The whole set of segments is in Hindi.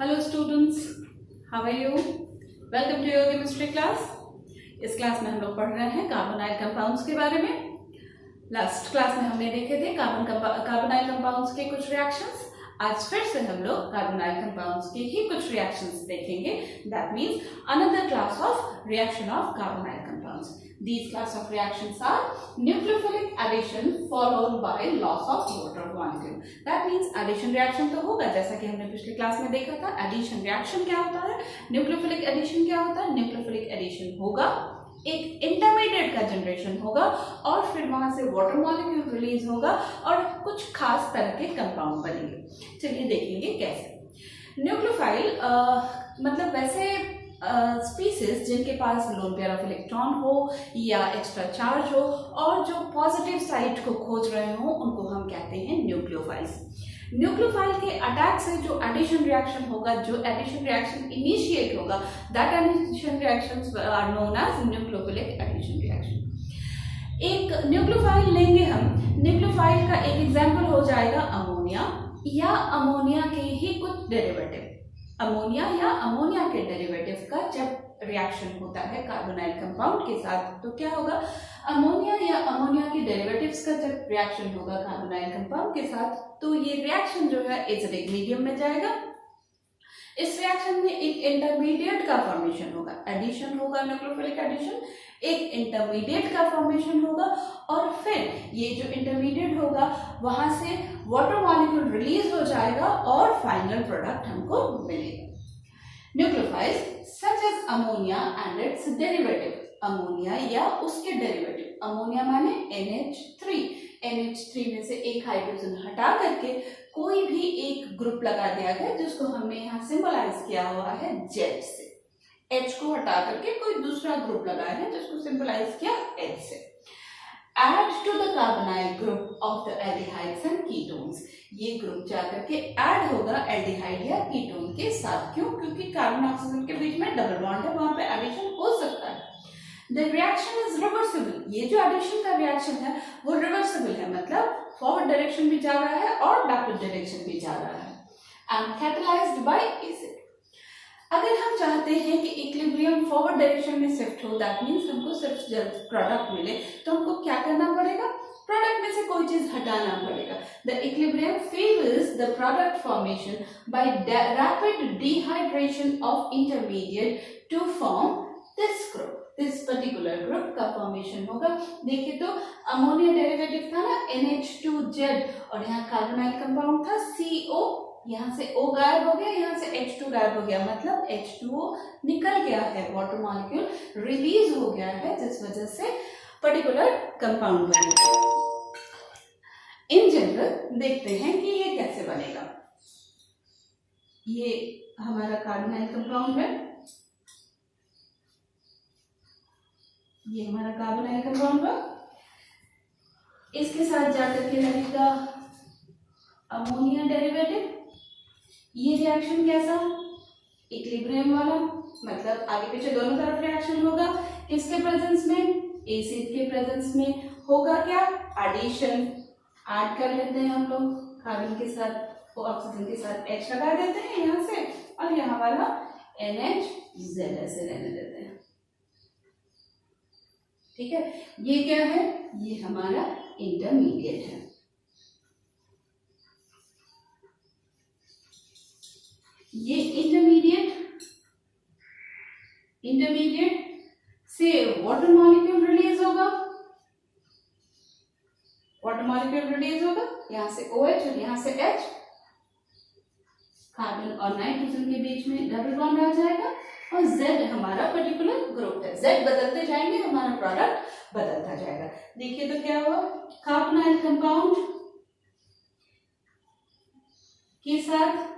Hello students, how are you? Welcome to your chemistry class. इस क्लास में हम लोग पढ़ रहे हैं कार्बोनाइल कंपाउंड्स के बारे में। लास्ट क्लास में हमने देखे थे कार्बोनाइल कंपाउंड्स के कुछ रिएक्शंस। आज फिर से हम लोग कार्बोनाइल कंपाउंड्स के ही कुछ रिएक्शंस देखेंगे। That means another class of reaction of carbonyl compounds. These class of reactions are nucleophilic addition followed by loss of water molecule. That means addition reaction तो होगा, जैसा कि हमने पिछले क्लास में देखा था। addition reaction क्या होता है, nucleophilic addition क्या होता है। nucleophilic addition होगा, एक इंटरमीडिएट का जनरेशन होगा और फिर वहां से वाटर मॉलिक्यूल रिलीज होगा और कुछ खास तरह के कंपाउंड बनेंगे। चलिए देखेंगे कैसे। न्यूक्लियोफाइल मतलब वैसे स्पीसीज जिनके पास लोन पेयर ऑफ इलेक्ट्रॉन हो या एक्स्ट्रा चार्ज हो और जो पॉजिटिव साइड को खोज रहे हो उनको हम कहते हैं न्यूक्लियोफाइल्स। न्यूक्लियोफाइल के अटैक से जो एडिशन रिएक्शन होगा, जो एडिशन रिएक्शन इनिशिएट होगा, that addition reactions are known as nucleophilic addition reaction. एक न्यूक्लियोफाइल लेंगे हम, न्यूक्लियोफाइल का एक एग्जांपल हो जाएगा अमोनिया या अमोनिया के ही कुछ डेरिवेटिव। अमोनिया या अमोनिया के डेरिवेटिव का जब रिएक्शन होता है कार्बोनाइल कंपाउंड के साथ तो क्या होगा, अमोनिया या अमोनिया के डेरिवेटिव्स का जब रिएक्शन होगा कार्बोनाइल कंपाउंड के साथ तो ये रिएक्शन जो है एसिडिक मीडियम में जाएगा। इस रिएक्शन में एक इंटरमीडिएट का फॉर्मेशन होगा, एडिशन होगा, न्यूक्लियोफिलिक एडिशन, एक इंटरमीडिएट का फॉर्मेशन होगा और फिर ये जो इंटरमीडिएट होगा वहां से वाटर मॉलिक्यूल रिलीज हो जाएगा और फाइनल प्रोडक्ट हमको मिलेगा। Nucleophiles such as ammonia and its derivative, ammonia या उसके डेरिवेटिव। अमोनिया माने NH3, NH3 में से एक हाइड्रोजन हटा करके कोई भी एक ग्रुप लगा दिया गया जिसको हमने यहाँ सिंबलाइज किया हुआ है Z से। H को हटा करके कोई दूसरा ग्रुप लगाया है जिसको सिंबलाइज किया H से। Add to the carbonyl group of the aldehydes and ketones, ये ग्रुप जाकर के ऐड होगा एल्डिहाइड या कीटोन के साथ। क्यों? क्योंकि कार्बन ऑक्सीजन के बीच में डबल बॉन्ड है, वहां पे एडिशन हो सकता है। The reaction is reversible, ये जो एडिशन का रिएक्शन है वो रिवर्सिबल है, मतलब फॉरवर्ड डायरेक्शन भी जा रहा है और बैकवर्ड डायरेक्शन भी जा रहा है। And catalyzed by acid। अगर हम चाहते हैं कि इक्विलिब्रियम फॉरवर्ड डायरेक्शन में शिफ्ट हो, दैट मीन्स हमको सिर्फ जब प्रोडक्ट मिले तो हमको क्या करना पड़ेगा, प्रोडक्ट में से कोई चीज हटाना पड़ेगा। The equilibrium favours the product formation by rapid dehydration of intermediate to form this group, this particular group का फॉर्मेशन होगा। देखिए तो अमोनिया डेरिवेटिव था ना NH2Z और यहाँ कार्बोनाइल कंपाउंड था CO, यहाँ से O गायब हो गया, यहाँ से H2 गायब हो गया, मतलब H2O निकल गया है, वाटर मॉलिक्यूल रिलीज हो गया है जिस वजह से पर्टिकुलर कंपाउंड बनेगा। इन जनरल देखते हैं कि ये कैसे बनेगा। ये हमारा कार्बोनाइल कंपाउंड है, ये हमारा कार्बोनाइल कंपाउंड है, इसके साथ जाकर के लगेगा अमोनिया डेरिवेटिव। ये रिएक्शन कैसा, इक्विलिब्रियम वाला, मतलब आगे पीछे दोनों तरफ रिएक्शन होगा। किसके प्रेजेंस में, एसिड के प्रेजेंस में होगा क्या, एडिशन। ऐड कर लेते हैं हम लोग कार्बन के साथ ऑक्सीजन के साथ H लगा देते हैं यहाँ से और यहाँ वाला NHZ ऐसे रहने देते हैं। ठीक है, ये क्या है, ये हमारा इंटरमीडिएट है। ये इंटरमीडिएट से वाटर मॉलिक्यूल रिलीज होगा, यहाँ से OH और यहाँ से H, कार्बन और नाइट्रोजन के बीच में डबल बॉन्ड आ जाएगा और Z हमारा पर्टिकुलर ग्रुप है। Z बदलते जाएंगे, हमारा प्रोडक्ट बदलता जाएगा। देखिए तो क्या हुआ, कार्बोनाइल कंपाउंड के साथ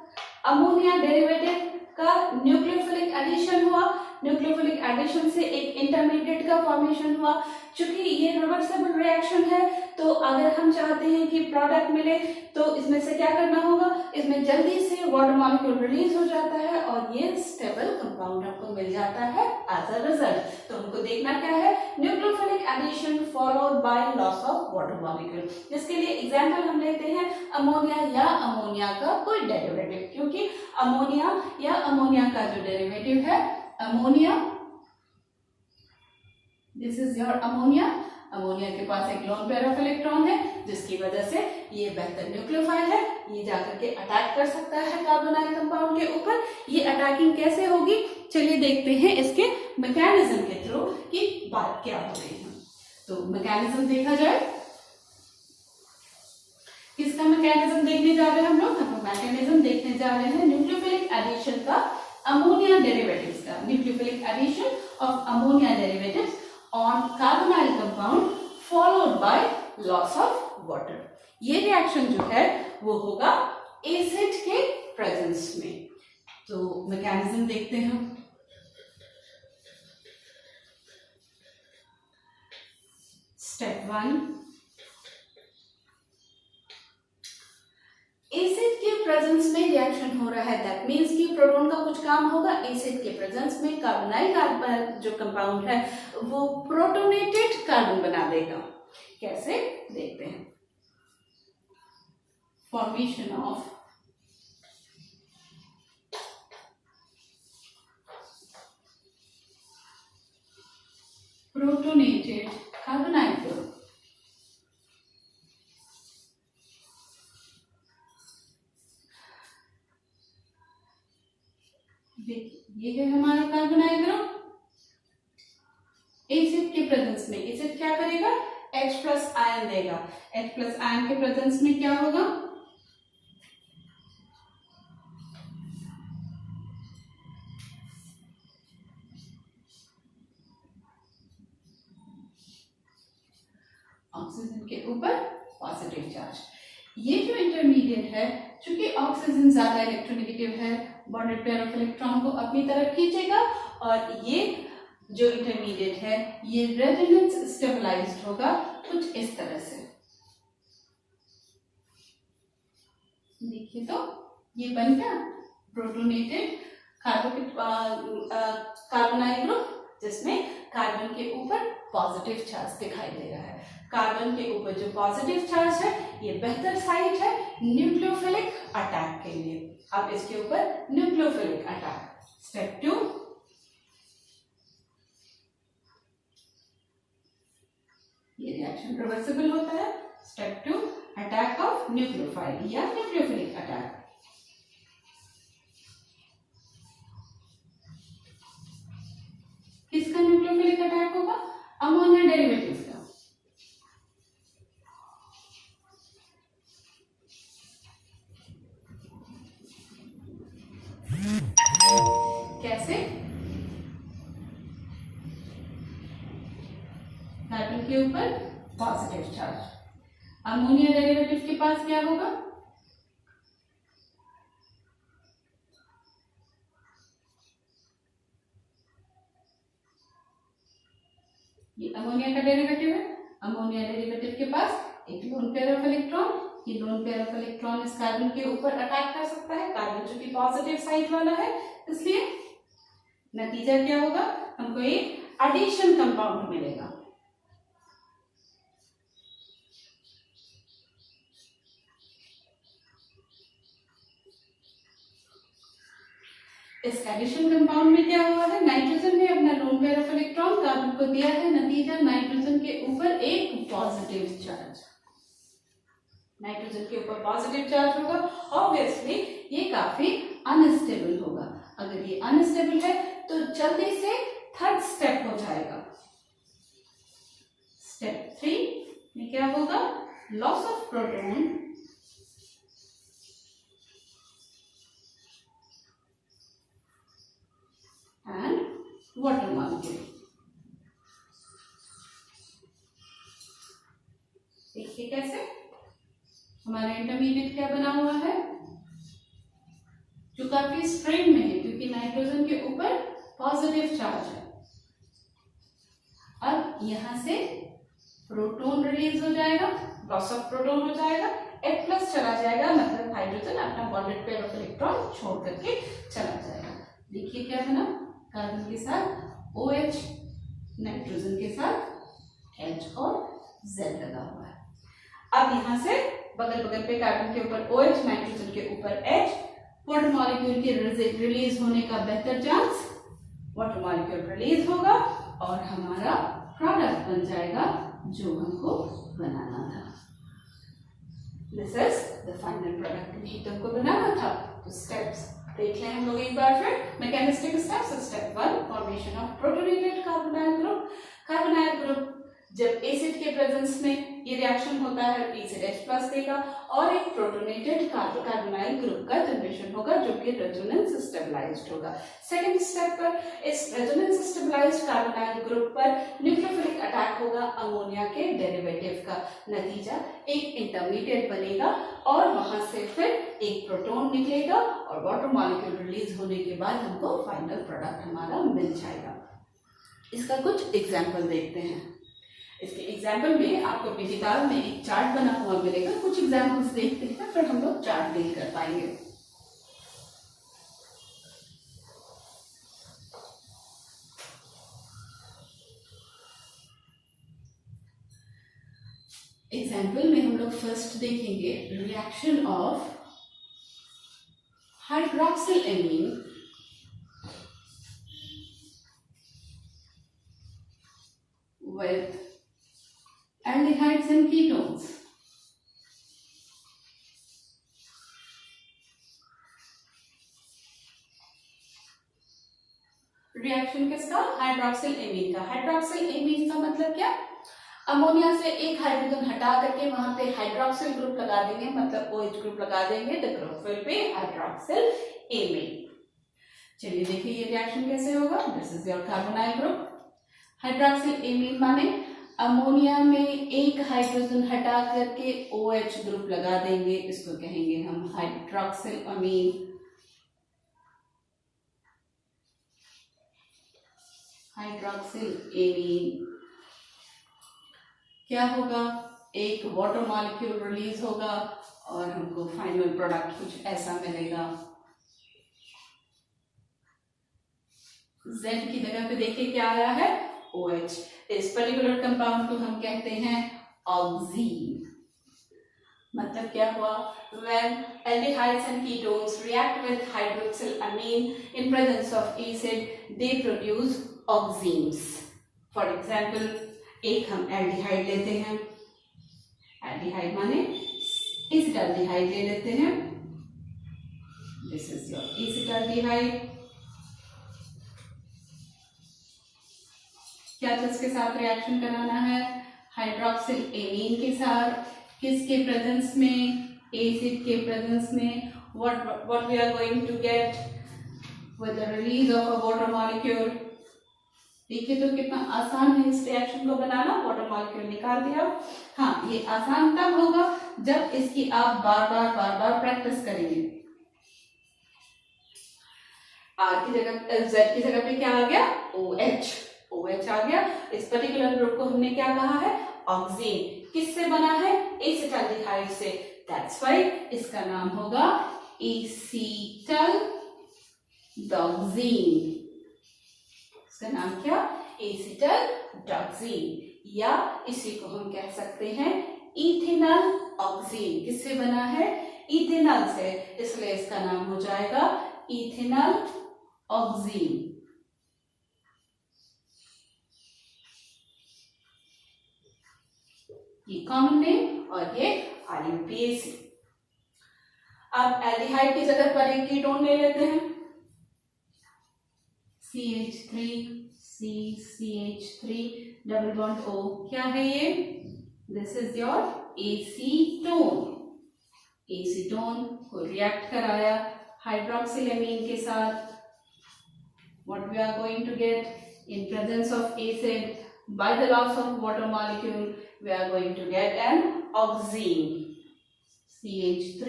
अमोनिया डेरिवेटिव का न्यूक्लियोफिलिक एडिशन हुआ, न्यूक्लियोफिलिक एडिशन से एक इंटरमीडिएट का फॉर्मेशन हुआ। चूंकि ये रिवर्सिबल रिएक्शन है तो अगर हम चाहते हैं कि प्रोडक्ट मिले तो इसमें से क्या करना होगा, इसमें जल्दी से वाटर मॉलिक्यूल रिलीज हो जाता है और ये स्टेबल कंपाउंड हमको मिल जाता है एज अ रिजल्ट। तो हमको देखना क्या है, nucleophilic addition followed by loss of water molecule. जिसके लिए एग्जांपल हम लेते हैं अमोनिया या अमोनिया का कोई डेरिवेटिव, क्योंकि अमोनिया या अमोनिया का जो डेरिवेटिव है ammonia, this is your ammonia. Ammonia के पास एक लोन पेयर ऑफ इलेक्ट्रॉन है जिसकी वजह से ये बेहतर न्यूक्लियोफाइल है, ये जाकर के अटैक कर सकता है कार्बोनाइल कंपाउंड के ऊपर। ये अटैकिंग कैसे होगी, चलिए देखते हैं इसके मैकेनिज्म के थ्रू कि बात क्या हो रही है। तो मैकेनिज्म देखा जाए, किसका मैकेनिज्म देखने जा रहे हैं हम लोग मैकेनिज्म देखने जा रहे हैं न्यूक्लियोफिलिक एडिशन का अमोनिया डेरिवेटिव्स का, nucleophilic addition of ammonia derivatives on carbonyl compound followed by loss of water। ये रिएक्शन जो है वो होगा एसिड के प्रेजेंस में। तो मैकेनिज्म देखते हैं। स्टेप 1, एसिड के प्रेजेंस में रिएक्शन हो रहा है, दैट मीन्स कि प्रोटॉन का कुछ काम होगा। एसिड के प्रेजेंस में कार्बोनाइल जो कंपाउंड है वो प्रोटोनेटेड कार्बन बना देगा। कैसे देखते हैं, formation of protonated carbonyl group. ये है हमारा कार्बोनाइल ग्रुप। एसिड के प्रेजेंस में एसिड क्या करेगा, H प्लस आयन देगा। H प्लस आयन के प्रेजेंस में क्या होगा, ऑक्सीजन के ऊपर पॉजिटिव चार्ज। ये जो इंटरमीडिएट है, चूंकि ऑक्सीजन ज्यादा इलेक्ट्रोनेगेटिव है, बॉन्डेड पेयर ऑफ इलेक्ट्रॉन को अपनी तरफ खींचेगा और ये जो इंटरमीडिएट है ये रेजोनेंस स्टेबलाइज्ड होगा कुछ इस तरह से। देखिए तो ये बन गया प्रोटोनेटेड कार्बोनाइल ग्रुप जिसमें कार्बन के ऊपर पॉजिटिव चार्ज दिखाई दे रहा है। कार्बन के ऊपर जो पॉजिटिव चार्ज है ये बेहतर साइट है न्यूक्लियोफिलिक अटैक के लिए। अब इसके ऊपर न्यूक्लियोफिलिक अटैक। स्टेप 2, ये रिएक्शन रिवर्सिबल होता है। स्टेप 2, अटैक ऑफ न्यूक्लियोफाइल या न्यूक्लियोफिलिक अटैक। किसका न्यूक्लियोफिलिक अटैक होगा, अमोनिया डेरिवेटिव का। कैसे, कार्बन के ऊपर पॉजिटिव चार्ज, अमोनिया डेरिवेटिव के पास क्या होगा, ये अमोनिया का डेरिवेटिव है। अमोनिया डेरिवेटिव के पास एक लोन पेयर ऑफ इलेक्ट्रॉन, ये लोन पेयर ऑफ इलेक्ट्रॉन इस कार्बन के ऊपर अटैक कर सकता है। कार्बन जो कि पॉजिटिव साइड वाला है, इसलिए नतीजा क्या होगा, हमको एक एडिशन कंपाउंड मिलेगा। इस एडिशन कंपाउंड में क्या हुआ है, नाइट्रोजन ने अपना lone pair of electron carbon को दिया है। नतीजा नाइट्रोजन के ऊपर एक पॉजिटिव चार्ज, नाइट्रोजन के ऊपर पॉजिटिव चार्ज होगा। ऑब्वियसली ये काफी अनस्टेबल होगा। अगर ये अनस्टेबल है तो जल्दी से थर्ड स्टेप हो जाएगा। स्टेप 3 में क्या होगा, loss of proton and water molecule. देखिए कैसे हमारा इंटरमीडिएट क्या बना हुआ है, जो काफी स्ट्रेन में है क्योंकि नाइट्रोजन के ऊपर पॉजिटिव चार्ज है। अब यहां से प्रोटॉन रिलीज हो जाएगा, लॉस ऑफ प्रोटॉन हो जाएगा, H+ चला जाएगा, मतलब हाइड्रोजन अपना बॉन्डेड पेयर ऑफ इलेक्ट्रॉन छोड़ करके चला जाएगा। देखिए क्या बना, कार्बन के साथ OH, नाइट्रोजन के साथ H और Z लगा हुआ है। अब यहां से बगल बगल पे कार्बन के ऊपर OH, नाइट्रोजन के ऊपर H, वाटर मॉलिक्यूल के रिलीज होने का बेहतर चांस, वाटर मॉलिक्यूल रिलीज होगा और हमारा प्रोडक्ट बन जाएगा जो हमको बनाना था। This is the final product, यही तो हमको बनाना था। तो स्टेप्स देख लें हम लोग एक बार फिर। Mechanistic steps. Step 1, formation of protonated carbonyl group. Carbonyl group जब एसिड के प्रेजेंस में ये रिएक्शन होता है, एसिड H+ देगा और एक प्रोटोनेटेड कार्बोनाइल ग्रुप का जनरेशन होगा जो कि रेजोनेंस स्टेबलाइज्ड होगा। सेकंड स्टेप पर इस रेजोनेंस स्टेबलाइज्ड कार्बोनाइल ग्रुप पर न्यूक्लियोफिलिक अटैक होगा अमोनिया के डेरिवेटिव का, नतीजा एक इंटरमीडिएट बनेगा और वहां से फिर एक प्रोटॉन निकलेगा और वाटर मॉलिक्यूल रिलीज होने के बाद हमको फाइनल प्रोडक्ट हमारा मिल जाएगा। इसका कुछ एग्जाम्पल देखते हैं। इसके एग्जाम्पल में आपको अपनी किताब में एक चार्ट बना हुआ मिलेगा, कुछ एग्जाम्पल्स देखते हैं फिर हम लोग चार्ट डील कर पाएंगे। एग्जाम्पल में हम लोग फर्स्ट देखेंगे reaction of hydroxyl amine with aldehydes and ketones। Reaction किसका? हाइड्रोक्सिल एमीन का। हाइड्रोक्सिल एमीन का मतलब क्या? अमोनिया से एक हाइड्रोजन हटा करके वहां पे हाइड्रोक्सिल ग्रुप लगा देंगे, मतलब OH ग्रुप लगा देंगे, the group will be hydroxyl amine. चलिए देखिए ये रिएक्शन कैसे होगा। This is your carbonyl group. Hydroxyl amine माने अमोनिया में एक हाइड्रोजन हटा करके OH ग्रुप लगा देंगे, इसको कहेंगे हम हाइड्रोक्सिल अमीन। हाइड्रोक्सिल एमीन क्या होगा? एक वाटर मॉलिक्यूल रिलीज होगा और हमको फाइनल प्रोडक्ट कुछ ऐसा मिलेगा। Z की जगह पे देखिए क्या आया है? OH। इस पर्टिकुलर कंपाउंड को हम कहते हैं ऑक्सीन। मतलब क्या हुआ? When aldehydes and ketones react with hydroxyl amine in presence of acid, they produce oxenes. For example, एक हम एल्डिहाइड लेते हैं, एल्डिहाइड माने एसिटाल्डिहाइड ले लेते हैं। This is your acetaldehyde. क्या किसके साथ रिएक्शन कराना है? हाइड्रोक्सिल एमीन के साथ। किसके प्रेजेंस में? एसिड के प्रेजेंस में। what we are going to get with the release of a water molecule। देखिए तो कितना आसान है इस रिएक्शन को बनाना। वाटर मॉलिक्यूल निकाल दिया। हाँ, ये आसान तब होगा जब इसकी आप बार बार प्रैक्टिस करेंगे। R की जगह Z की जगह पे क्या आ गया? OH आ गया। इस पर्टिकुलर ग्रुप को हमने क्या कहा है? ऑक्सीन। किससे बना है? एसिटाल्डिहाइड से। दैट्स व्हाई इसका नाम होगा एसिटल डॉक्सीन। इसका नाम क्या? एसिटल डॉक्सीन। या इसी को हम कह सकते हैं इथेनॉल ऑक्सीन। किससे बना है? इथेनॉल से, इसलिए इसका नाम हो जाएगा इथेनॉल ऑक्सीन। ये कॉमन नेम और ये IUPAC। अब एल्डिहाइड की जगह पर एक कीटोन ले लेते हैं, CH3 डबल बॉन्ड O। क्या है ये? This is your acetone. Acetone को रिएक्ट कराया हाइड्रोक्सिल एमीन के साथ। What we are going to get in presence of acid by the loss of water molecule, we are going to get an oxine। CH3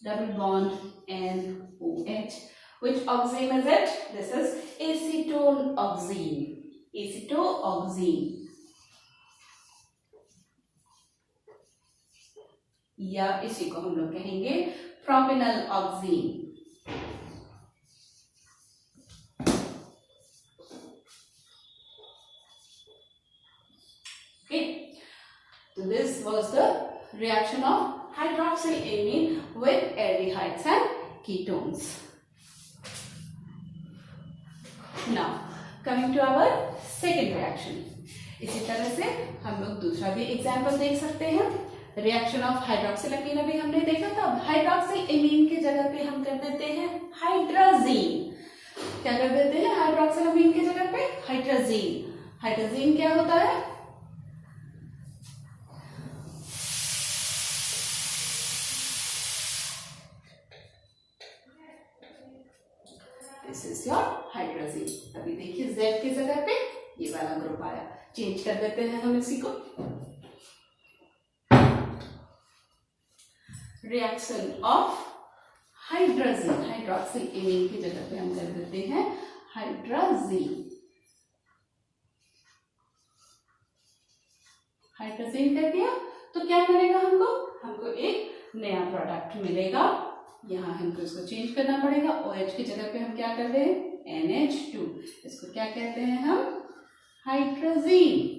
double bond NOH। Which oxime is it? This is acetone oxime. Acetooxime. या इसी को हम लोग कहेंगे propanal oxygen. Okay, so this was the reaction of hydroxylamine with aldehydes and ketones. Now coming to our second reaction. इसी तरह से हम लोग दूसरा भी एग्जाम्पल देख सकते हैं. रिएक्शन ऑफ हाइड्रोक्सिलामीन अभी हमने देखा था. हाइड्रोक्सिलामीन की जगह पे हम कर देते हैं हाइड्राजीन. क्या कर देते हैं हाइड्रोक्सिलामीन की जगह पे? हाइड्राजीन. हाइड्राजीन क्या होता है? This is your hydrazine. अभी देखिए Z की जगह पे ये वाला ग्रुप आया. चेंज कर देते हैं हम इसी को. Reaction of hydrazine. हाइड्रोक्सिलामीन की जगह पे हम कर देते हैं हाइड्राजीन. हाइड्राजीन कर दिया तो क्या मिलेगा हमको? हमको एक नया प्रोडक्ट मिलेगा. यहाँ हमको इसको चेंज करना पड़ेगा. OH की जगह पे हम क्या कर रहे हैं? NH2. इसको क्या कहते हैं हम? हाइड्राजीन.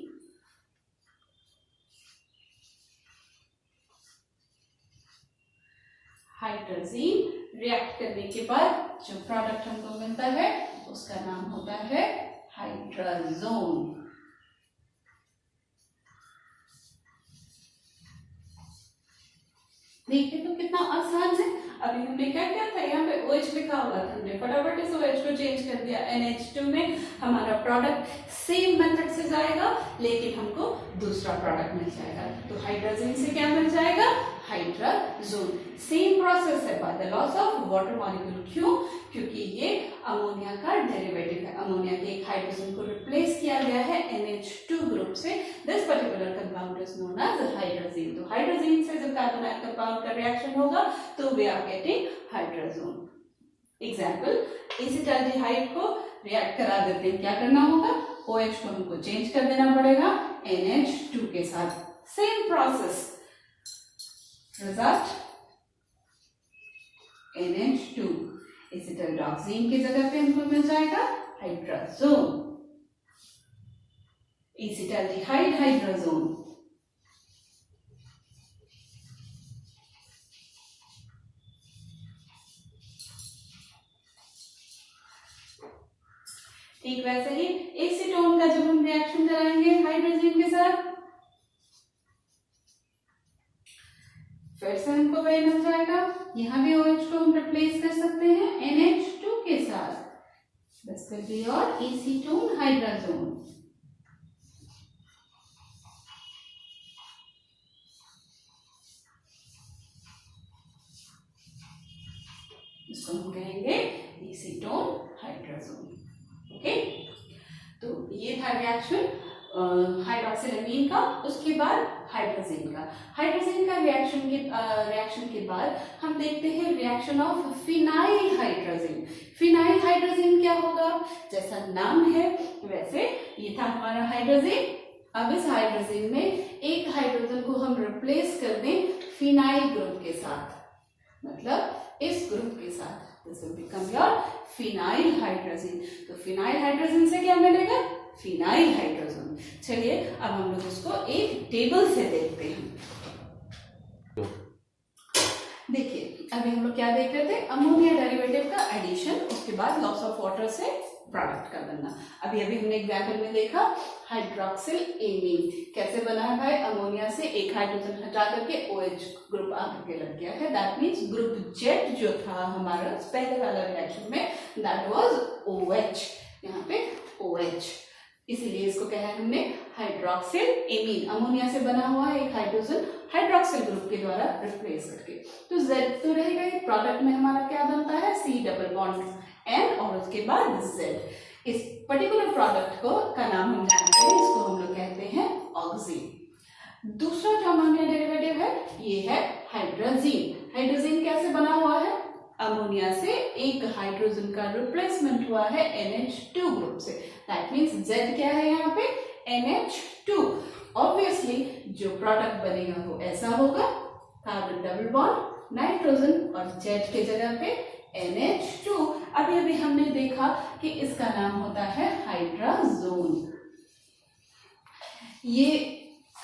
हाइड्राजीन रिएक्ट करने के बाद जो प्रोडक्ट हमको मिलता है उसका नाम होता है हाइड्राजोन. देखिए तो कितना आसान है. अभी हमने क्या किया था? यहाँ पे OH लिखा हुआ था. हमने फटाफट इस OH को चेंज कर दिया NH2 में. हमारा प्रोडक्ट सेम मेथड से जाएगा लेकिन हमको दूसरा प्रोडक्ट मिल जाएगा. तो हाइड्राजीन से क्या मिल जाएगा? हाइड्राजोन. सेम प्रोसेस है by the loss of water molecule. क्यों? क्योंकि ये अमोनिया का डेरिवेटिव है. अमोनिया के एक हाइड्रोजन को रिप्लेस किया गया है NH2 ग्रुप से. This particular compound is known as hydrazine. तो हाइड्राजीन से जब कार्बोनाइल कंपाउंड का रिएक्शन होगा तो we are getting hydrazone. Example, acetaldehyde को रिएक्ट करा देते हैं. क्या करना होगा? OH को हमको चेंज कर देना पड़ेगा NH2 के साथ. Same process. Result NH2. एसिटाल्डोक्सीन की जगह पे हमको मिल जाएगा हाइड्राजोन. Acetaldehyde hydrazone. ठीक वैसे ही एसीटोन का जब हम रिएक्शन कराएंगे हाइड्रोजन के साथ फिर से हमको वही मिल जाएगा. यहाँ भी OH को हम रिप्लेस कर सकते हैं NH2 के साथ. This will be your acetone hydrazone. इसको हम कहेंगे एसीटोन हाइड्राजोन. ओके, तो ये था रिएक्शन हाइड्रोक्सिलामीन का. उसके बाद हाइड्रोजीन का. हाइड्रोजीन का रिएक्शन के बाद हम देखते हैं reaction of phenyl hydrazine. Phenyl hydrazine क्या होगा? जैसा नाम है वैसे ये था हमारा हाइड्रोजीन. अब इस हाइड्रोजीन में एक हाइड्रोजन को हम रिप्लेस कर दें फिनाइल ग्रुप के साथ. मतलब इस ग्रुप के साथ. This will become your phenyl hydrazine. तो फिनाइल हाइड्रोजीन से क्या मिलेगा? Phenyl hydrogen. चलिए अब हम लोग इसको एक टेबल से देखते हैं. देखिए अभी हम लोग क्या देख रहे थे? अमोनिया डेरिवेटिव का एडिशन, उसके बाद लॉस ऑफ वाटर से प्रोडक्ट का बनना. अभी हमने एग्जाम्पल में देखा हाइड्रोक्सिलामीन कैसे बना है भाई? अमोनिया से एक हाइड्रोजन हटा करके OH ग्रुप आकर के लग गया है. दैट मीन्स ग्रुप Z जो था हमारा पहले वाला रिएक्शन में दैट वाज OH. यहाँ पे OH, इसीलिए इसको कहा है हमने हाइड्रोक्सिलामीन. अमोनिया से बना हुआ है एक हाइड्रोजन हाइड्रोक्सिल ग्रुप के द्वारा रिप्लेस करके. तो Z तो रहेगा ही. प्रोडक्ट में हमारा क्या बनता है? C डबल बॉन्ड N और उसके बाद Z. इस पर्टिकुलर प्रोडक्ट को का नाम हम जानते हैं, इसको हम लोग कहते हैं ऑक्सीन. दूसरा जो अमोनिया डेरिवेटिव है ये है हाइड्रोजीन. हाइड्रोजीन कैसे बना हुआ है? अमोनिया से एक हाइड्रोजन का रिप्लेसमेंट हुआ है NH2 ग्रुप से। दैट मीन्स Z क्या है यहाँ पे, NH2। ऑब्वियसली जो प्रोडक्ट बनेगा वो ऐसा होगा, कार्बन डबल बॉन्ड नाइट्रोजन और Z के जगह पे NH2। अभी अभी हमने देखा कि इसका नाम होता है हाइड्राजोन। ये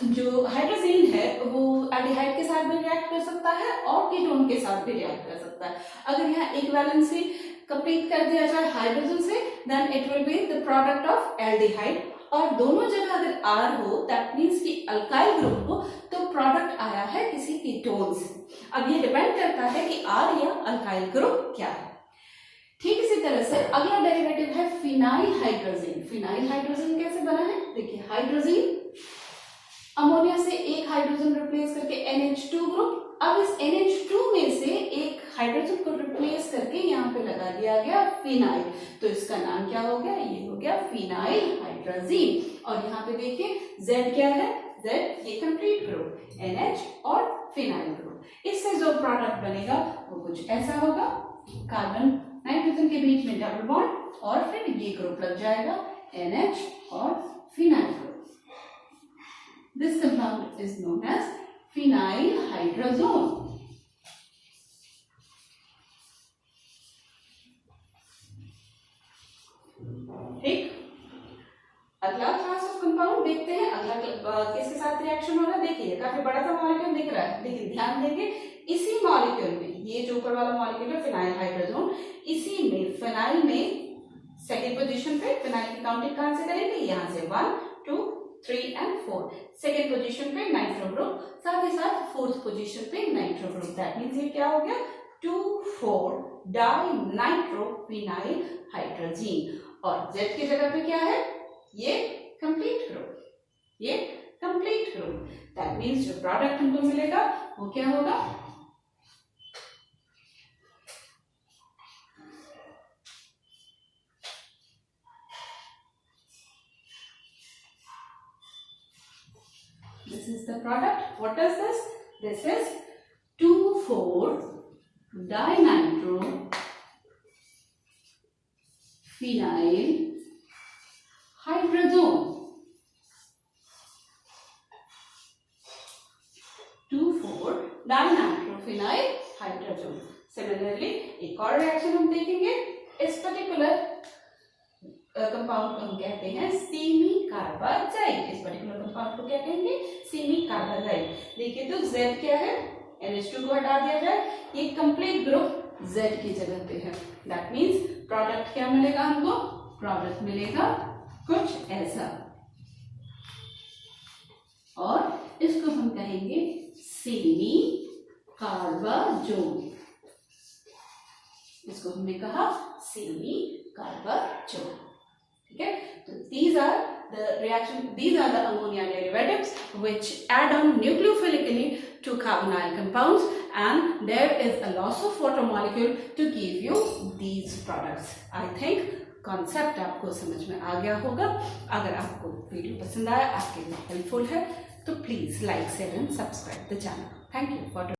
जो हाइड्रोजीन है वो एल्डिहाइड के साथ भी रिएक्ट कर सकता है और कीटोन के साथ भी रिएक्ट कर सकता है। अगर यहाँ एक वैलेंसी कंप्लीट कर दिया जाए हाइड्रोजन से, then it will be the product of aldehyde. और दोनों जगह अगर R हो, दैट मीन्स कि अल्काइल ग्रुप हो, तो प्रोडक्ट आया है किसी कीटोन से। अब ये डिपेंड करता है कि R या अल्काइल ग्रुप क्या है। ठीक इसी तरह से अगला डेरिवेटिव है फिनाइल हाइड्रोजीन। फिनाइल हाइड्रोजीन कैसे बना है, देखिए हाइड्रोजीन अमोनिया से एक हाइड्रोजन रिप्लेस करके NH2 ग्रुप। अब इस NH2 में से एक हाइड्रोजन को रिप्लेस करके यहाँ पे लगा दिया गया फिनाइल, तो इसका नाम क्या हो गया, ये हो गया फिनाइल हाइड्रोजीन। और यहाँ पे देखिए Z क्या है, Z ये कंप्लीट ग्रुप NH और फिनाइल ग्रुप। इससे जो प्रोडक्ट बनेगा वो कुछ ऐसा होगा, कार्बन नाइट्रोजन के बीच में डबल बॉन्ड और फिर ये ग्रुप लग जाएगा NH और phenyl group. This compound is known as phenyl hydrazone. ठीक, अगला क्लास ऑफ कंपाउंड देखते हैं। अगला किसके साथ रिएक्शन हो रहा है, देखिए काफी बड़ा सा मॉलिक्यूल दिख रहा है, लेकिन ध्यान देंगे इसी मॉलिक्यूल में, ये जो ऊपर वाला मॉलिक्यूल है फिनाइल हाइड्रोजोन, इसी में फिनाइल में सेकेंड पोजीशन पे फिनाइल की काउंटिंग कहां से करेंगे, यहाँ से 1 2 3 and 4। सेकेंड पोजीशन पे नाइट्रो ग्रुप, साथ ही साथ फोर्थ पोजीशन पे नाइट्रो ग्रुप। दैट मीन्स ये क्या हो गया, 2,4 डाई नाइट्रो फिनाइल हाइड्रोजीन। और Z की जगह पे क्या है, ये कंप्लीट ग्रुप, ये कंप्लीट ग्रुप। दैट मीन्स जो प्रोडक्ट हमको मिलेगा वो क्या होगा, this is the product. What is this? This is 2,4 dinitro phenyl hydrazone। 2,4 dinitro phenyl hydrazone। Similarly, एक और रिएक्शन हम देखेंगे। इस पर्टिकुलर कंपाउंड को हम कहते हैं सेमी कार्बाजाइड। इस पर्टिकुलर कंपाउंड को क्या कहेंगे, सेमी कार्बाजाइड। देखिए तो Z क्या है, NH2 को हटा दिया जाए, ये कंप्लीट ग्रुप Z की जगह पे है। दैट मीन्स प्रोडक्ट क्या मिलेगा हमको, प्रोडक्ट मिलेगा कुछ ऐसा, और इसको हम कहेंगे सेमी कार्बाजोन। इसको हमने कहा सेमी कार्बाजोन। ठीक है, तो these are the ammonia derivatives which add on nucleophilically to carbonyl compounds, and there is a loss of water molecule to give you these products. I think concept आपको समझ में आ गया होगा। अगर आपको वीडियो पसंद आया, आपके लिए हेल्पफुल है, तो please like share and subscribe the channel. Thank you for